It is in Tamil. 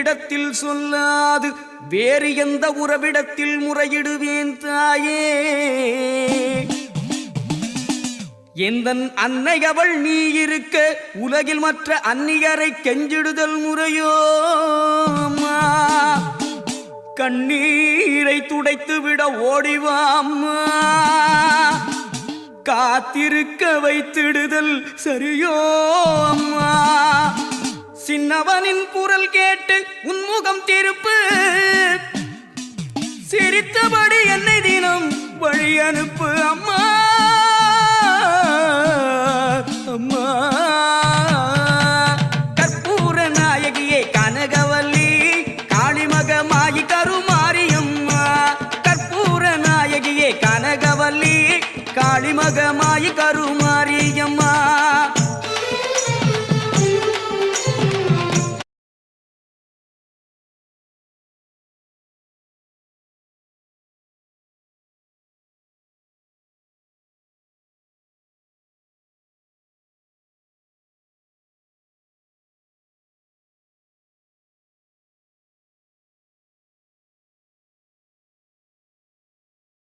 உன்னிடத்தில் சொல்லாது வேறு எந்த உறவிடத்தில் முறையிடுவேன் தாயே. எந்தன் அன்னை அவள் நீ இருக்க உலகில் மற்ற அந்நியரை கெஞ்சிடுதல் முறையோ? கண்ணீரை துடைத்துவிட ஓடிவாம்மா, காத்திருக்க வைத்திடுதல் சரியோ அம்மா? சின்னவனின் குரல் கேட்டு உன்முகம் திருப்பு, சிரித்தபடி என்னை தினம் வழி அனுப்பு அம்மா. அம்மா கற்பூர நாயகியே கனகவல்லி, காளிமகமாயி கருமாரியம்மா. கற்பூர நாயகியே கனகவல்லி, காளிமகமா